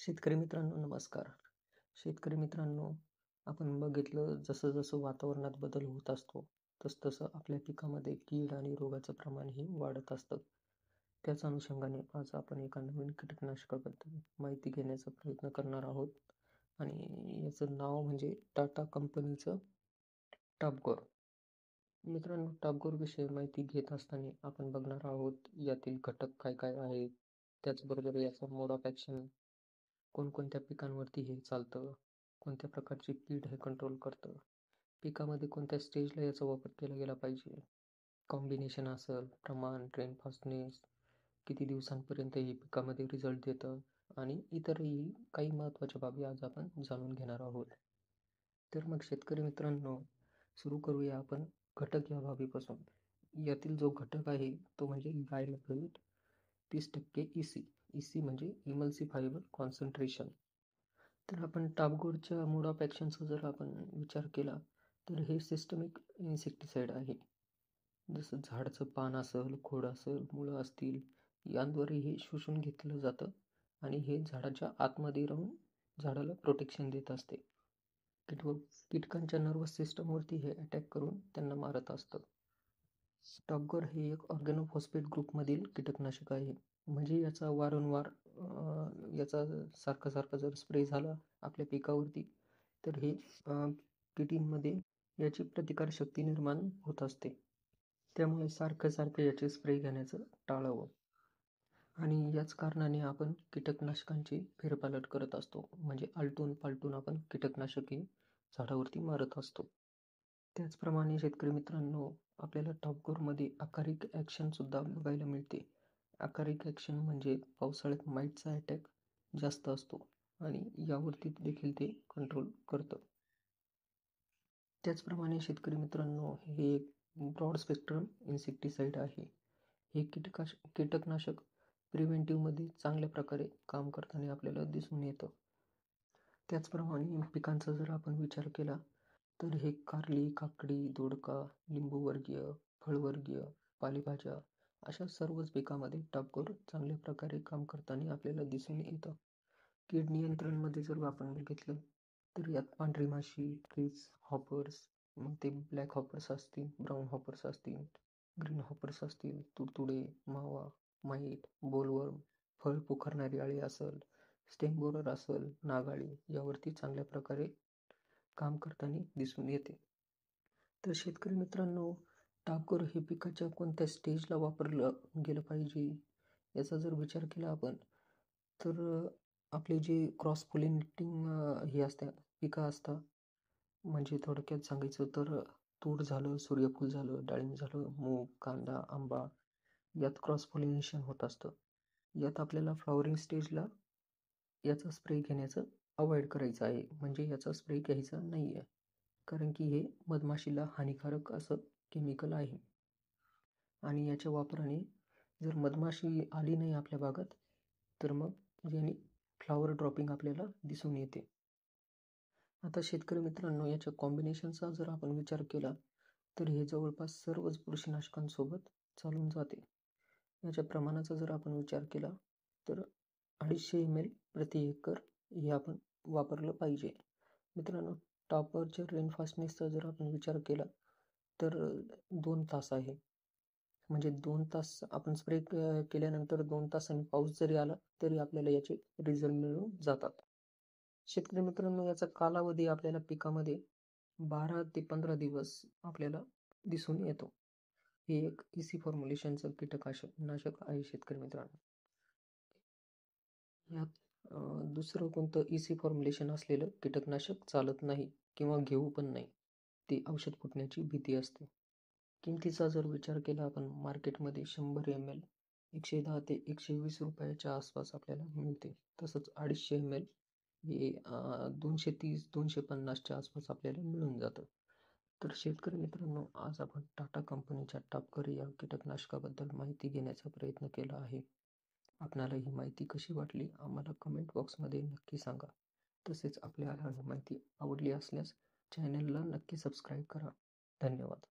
शेतकरी मित्रांनो नमस्कार. शेतकरी मित्रांनो, आपण बघितलं जसं जसं वातावरणात बदल होत असतो, तसतसं आपल्या पिकामध्ये कीड आणि रोगाचं प्रमाणही वाढत असतं. त्याच अनुषंगाने आज आपण एका नवीन कीटकनाशकाबद्दल माहिती घेण्याचा प्रयत्न करणार आहोत आणि याचं नाव म्हणजे टाटा कंपनीचं टॉपगोर. मित्रांनो, टॉपगोर विषयी माहिती घेत असताना आपण बघणार आहोत यातील घटक काय काय आहेत, त्याचबरोबर याचा मोड ऑफ ॲक्शन, कोणकोणत्या पिकांवरती हे चालतं, कोणत्या प्रकारची कीड हे कंट्रोल करतं, पिकामध्ये कोणत्या स्टेजला याचा वापर केला गेला पाहिजे, कॉम्बिनेशन असेल, प्रमाण, ड्रेन फास्टनेस, किती दिवसांपर्यंत हे पिकामध्ये रिझल्ट देतं आणि इतरही काही महत्त्वाच्या बाबी आज आपण जाणून घेणार आहोत. तर मग शेतकरी मित्रांनो, सुरू करूया आपण घटक या बाबीपासून. यातील जो घटक आहे तो म्हणजे डायमेथाइल 30% EC म्हणजे इमल्सिफायबल कॉन्सन्ट्रेशन. तर आपण टॉपगोरच्या मोड ऑफ ॲक्शनचा जर आपण विचार केला तर हे सिस्टमिक इन्सेक्टिसाइड आहे. जसं झाडाचं पान असेल, खोड असेल, मुळं असतील, यांद्वारे हे शोषून घेतलं जातं आणि हे झाडाच्या आतमध्ये राहून झाडाला प्रोटेक्शन देत असते. कीटकांच्या नर्वस सिस्टमवरती हे अटॅक करून त्यांना मारत असतं. टॉपगोर हे एक ऑर्गॅनोफॉस्फेट ग्रुपमधील कीटकनाशक आहे. म्हणजे याचा वारंवार याचा सारखा जर स्प्रे झाला आपल्या पिकावरती तर हे किडींमध्ये याची प्रतिकारशक्ती निर्माण होत असते. त्यामुळे सारखं याचे स्प्रे घेण्याचं टाळावं. आणि याच कारणाने आपण कीटकनाशकांची फेरपालट करत असतो. म्हणजे आलटून पालटून आपण कीटकनाशके झाडावरती मारत असतो. त्याचप्रमाणे शेतकरी मित्रांनो, आपल्याला टॉपगोरमध्ये अकारिक ॲक्शनसुद्धा बघायला मिळते. अकारिक ॲक्शन म्हणजे पावसाळ्यात माईटचा अटॅक जास्त असतो आणि यावरती देखील ते कंट्रोल करतं. त्याचप्रमाणे शेतकरी मित्रांनो, हे एक ब्रॉड स्पेक्ट्रम इन्सेक्टिसाइड आहे. हे कीटकनाशक प्रिव्हेंटिव्हमध्ये चांगल्या प्रकारे काम करताना आपल्याला दिसून येतं. त्याचप्रमाणे पिकांचा जर आपण विचार केला तर हे कारली, काकडी, दोडका, लिंबूवर्गीय, फळवर्गीय, पालेभाज्या अशा सर्वच पिकामध्ये टॉपगोर चांगल्या प्रकारे काम करताना आपल्याला दिसून येतं. कीड नियंत्रणमध्ये जर आपण घेतलं तर यात पांढरी माशी, ट्रिप्स, हॉपर्स, मग ते ब्लॅक हॉपर्स असतील, ब्राऊन हॉपर्स असतील, ग्रीन हॉपर्स असतील, तुडतुडे, मावा, माईट, बोलवर्म, फळ पोखरणारी अळी असेल, स्टेम बोरर असेल, नागाळी यावरती चांगल्या प्रकारे काम करताना दिसून येते. तर शेतकरी मित्रांनो, टॉपगोर हे पिकाच्या कोणत्या स्टेजला वापरलं गेलं पाहिजे याचा जर विचार केला आपण तर आपले जे क्रॉस पोलिनेटिंग हे असतात पिकं असतात, म्हणजे थोडक्यात सांगायचं तर तूर झालं, सूर्यफूल झालं, डाळिंब झालं, मूग, कांदा, आंबा यात क्रॉस पॉलिनेशन होत असतं. यात आपल्याला फ्लॉवरिंग स्टेजला याचा स्प्रे घेण्याचं अवॉइड करायचं आहे. म्हणजे याचा स्प्रे घ्यायचा नाही आहे, कारण की हे मधमाशीला हानिकारक असं केमिकल आहे आणि याच्या वापराने जर मधमाशी आली नाही आपल्या बागात तर मग याने फ्लॉवर ड्रॉपिंग आपल्याला दिसून येते. आता शेतकरी मित्रांनो, याच्या कॉम्बिनेशनचा जर आपण विचार केला तर हे जवळपास सर्वच बुरशीनाशकांसोबत चालून जाते. याच्या प्रमाणाचा जर आपण विचार केला तर 250 ml प्रति एकर हे आपण वापरलं पाहिजे. मित्रांनो, टॉपरच्या रेन फास्टनेसचा जर आपण विचार केला तर 2 तास आहे. म्हणजे 2 तास आपण स्प्रे केल्यानंतर 2 तासांनी पाऊस जरी आला तरी आपल्याला याचे रिझल्ट मिळून जातात. शेतकरी मित्रांनो, याचा कालावधी आपल्याला पिकामध्ये 12 ते 15 दिवस आपल्याला दिसून येतो. हे एक EC फॉर्म्युलेशनचं कीटकनाशक आहे शेतकरी मित्रांनो. यात दुसरं कोणतं EC फॉर्म्युलेशन असलेलं कीटकनाशक चालत नाही किंवा घेऊ पण नाही. ते औषध फुटण्याची भीती असते. किमतीचा जर विचार केला आपण मार्केटमध्ये 100 ml 110 ते 120 रुपयाच्या आसपास आपल्याला मिळते. तसंच 250 ml हे 230-250च्या आसपास आपल्याला मिळून जातं. तर शेतकरी मित्रांनो, आज आपण टाटा कंपनीच्या टॉपगोर या कीटकनाशकाबद्दल माहिती घेण्याचा प्रयत्न केला आहे. आपणाला ही माहिती कशी वाटली आम्हाला कमेंट बॉक्समध्ये नक्की सांगा. तसेच आपल्याला ही माहिती आवडली असल्यास चॅनलला नक्की सबस्क्राईब करा. धन्यवाद.